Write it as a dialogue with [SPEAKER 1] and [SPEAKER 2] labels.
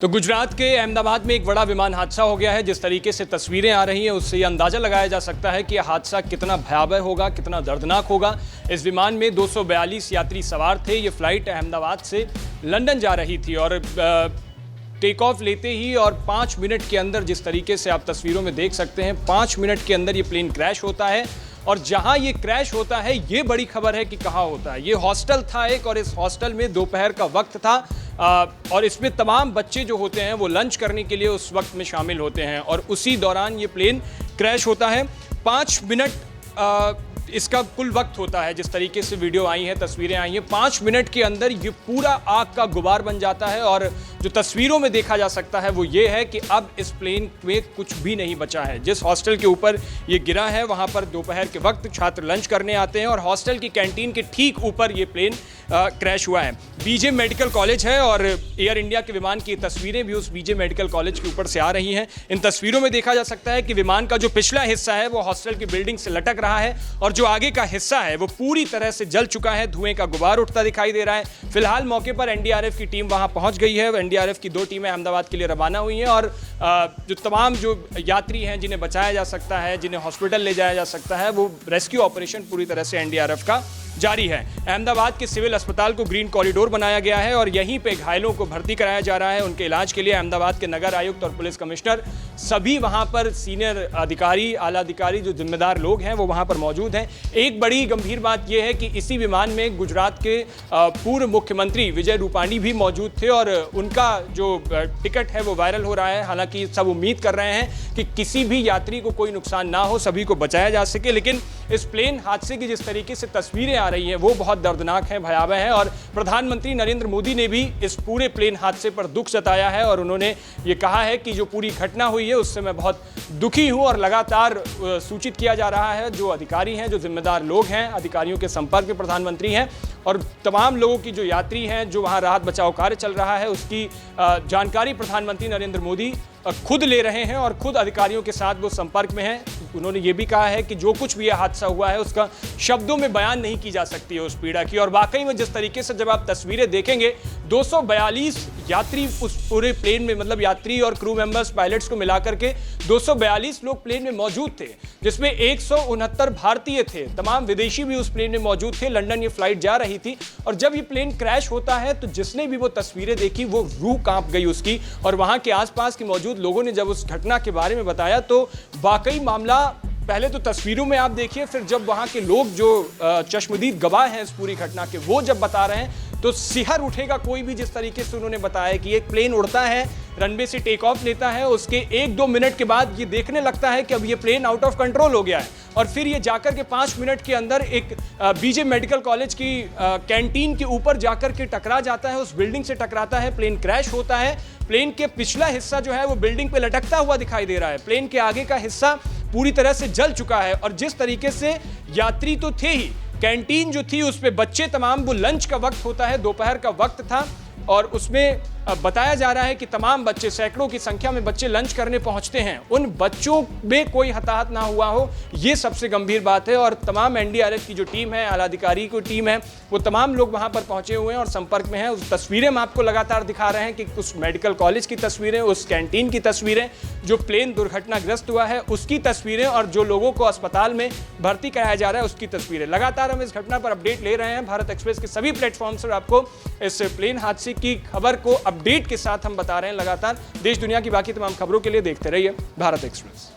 [SPEAKER 1] तो गुजरात के अहमदाबाद में एक बड़ा विमान हादसा हो गया है। जिस तरीके से तस्वीरें आ रही हैं उससे ये अंदाज़ा लगाया जा सकता है कि यह हादसा कितना भयावह होगा, कितना दर्दनाक होगा। इस विमान में 242 यात्री सवार थे। ये फ्लाइट अहमदाबाद से लंदन जा रही थी और टेक ऑफ लेते ही और 5 मिनट के अंदर, जिस तरीके से आप तस्वीरों में देख सकते हैं, 5 मिनट के अंदर ये प्लेन क्रैश होता है। और जहां ये क्रैश होता है, ये बड़ी खबर है कि कहां होता है। ये हॉस्टल था एक, और इस हॉस्टल में दोपहर का वक्त था और इसमें तमाम बच्चे जो होते हैं वो लंच करने के लिए उस वक्त में शामिल होते हैं और उसी दौरान ये प्लेन क्रैश होता है। 5 मिनट इसका कुल वक्त होता है। जिस तरीके से वीडियो आई है, तस्वीरें आई हैं, 5 मिनट के अंदर ये पूरा आग का गुबार बन जाता है। और जो तस्वीरों में देखा जा सकता है वो ये है कि अब इस प्लेन में कुछ भी नहीं बचा है। जिस हॉस्टल के ऊपर ये गिरा है वहाँ पर दोपहर के वक्त छात्र लंच करने आते हैं और हॉस्टल की कैंटीन के ठीक ऊपर ये प्लेन क्रैश हुआ है। बीजे मेडिकल कॉलेज है और एयर इंडिया के विमान की तस्वीरें भी उस बीजे मेडिकल कॉलेज के ऊपर से आ रही हैं। इन तस्वीरों में देखा जा सकता है कि विमान का जो पिछला हिस्सा है वो हॉस्टल की बिल्डिंग से लटक रहा है और जो आगे का हिस्सा है वो पूरी तरह से जल चुका है। धुएं का गुबार उठता दिखाई दे रहा है। फिलहाल मौके पर एनडीआरएफ की टीम वहां पहुंच गई है। एनडीआरएफ की 2 टीमें अहमदाबाद के लिए रवाना हुई हैं और जो तमाम जो यात्री हैं जिन्हें बचाया जा सकता है, जिन्हें हॉस्पिटल ले जाया जा सकता है, वो रेस्क्यू ऑपरेशन पूरी तरह से एनडीआरएफ का जारी है। अहमदाबाद के सिविल अस्पताल को ग्रीन कॉरिडोर बनाया गया है और यहीं पे घायलों को भर्ती कराया जा रहा है। उनके इलाज के लिए अहमदाबाद के नगर आयुक्त और पुलिस कमिश्नर सभी वहां पर सीनियर अधिकारी, आला अधिकारी, जो जिम्मेदार लोग हैं वो वहां पर मौजूद हैं। एक बड़ी गंभीर बात यह है कि इसी विमान में गुजरात के पूर्व मुख्यमंत्री विजय रूपाणी भी मौजूद थे और उनका जो टिकट है वो वायरल हो रहा है। हालांकि सब उम्मीद कर रहे हैं कि किसी भी यात्री को कोई नुकसान ना हो, सभी को बचाया जा सके। लेकिन इस प्लेन हादसे की जिस तरीके से तस्वीरें आ रही हैं वो बहुत दर्दनाक है, भयावह है। और प्रधानमंत्री नरेंद्र मोदी ने भी इस पूरे प्लेन हादसे पर दुख जताया है और उन्होंने ये कहा है कि जो पूरी घटना हुई है उससे मैं बहुत दुखी हूं और लगातार सूचित किया जा रहा है। जो अधिकारी हैं, जो जिम्मेदार लोग हैं, अधिकारियों के संपर्क में प्रधानमंत्री हैं और तमाम लोगों की जो यात्री हैं, जो वहां राहत बचाव कार्य चल रहा है, उसकी जानकारी प्रधानमंत्री नरेंद्र मोदी खुद ले रहे हैं और खुद अधिकारियों के साथ वो संपर्क में हैं। उन्होंने ये भी कहा है कि जो कुछ भी यह हादसा हुआ है उसका शब्दों में बयान नहीं की जा सकती है उस पीड़ा की। और वाकई में जिस तरीके से जब आप तस्वीरें देखेंगे, 242 यात्री उस पूरे प्लेन में, मतलब यात्री और क्रू मेंबर्स, पायलट्स को मिलाकर के 242 लोग प्लेन में मौजूद थे, जिसमें 169 भारतीय थे। तमाम विदेशी भी उस प्लेन में मौजूद थे। लंदन ये फ्लाइट जा रही थी और जब ये प्लेन क्रैश होता है तो जिसने भी वो तस्वीरें देखी वो रूह कांप गई उसकी। और वहां के आसपास के मौजूद लोगों ने जब उस घटना के बारे में बताया तो वाकई मामला, पहले तो तस्वीरों में आप देखिए, फिर जब वहां के लोग जो चश्मदीद गवाह हैं इस पूरी घटना के, वो जब बता रहे हैं तो सिहर उठेगा कोई भी। जिस तरीके से उन्होंने बताया कि एक प्लेन उड़ता है, रनवे से टेक ऑफ लेता है, उसके 1-2 मिनट के बाद ये देखने लगता है कि अब ये प्लेन आउट ऑफ कंट्रोल हो गया है और फिर ये जाकर के 5 मिनट के अंदर एक बीजे मेडिकल कॉलेज की कैंटीन के ऊपर जाकर के टकरा जाता है, उस बिल्डिंग से टकराता है, प्लेन क्रैश होता है। प्लेन के पिछला हिस्सा जो है वो बिल्डिंग पे लटकता हुआ दिखाई दे रहा है। प्लेन के आगे का हिस्सा पूरी तरह से जल चुका है और जिस तरीके से यात्री तो थे ही, कैंटीन जो थी उस पे बच्चे तमाम, वो लंच का वक्त होता है, दोपहर का वक्त था और उसमें बताया जा रहा है कि तमाम बच्चे, सैकड़ों की संख्या में बच्चे लंच करने पहुंचते हैं। उन बच्चों में कोई हताहत ना हुआ हो, ये सबसे गंभीर बात है। और तमाम एनडीआरएफ की जो टीम है, आला अधिकारी की टीम है, वो तमाम लोग वहां पर पहुंचे हुए हैं और संपर्क में हैं। उस तस्वीरें हम आपको लगातार दिखा रहे हैं कि उस मेडिकल कॉलेज की तस्वीरें, उस कैंटीन की तस्वीरें, जो प्लेन दुर्घटनाग्रस्त हुआ है उसकी तस्वीरें और जो लोगों को अस्पताल में भर्ती कराया जा रहा है उसकी तस्वीरें। लगातार हम इस घटना पर अपडेट ले रहे हैं। भारत एक्सप्रेस के सभी प्लेटफॉर्म्स पर आपको इस प्लेन हादसे की खबर को अपडेट के साथ हम बता रहे हैं। लगातार देश दुनिया की बाकी तमाम खबरों के लिए देखते रहिए भारत एक्सप्रेस।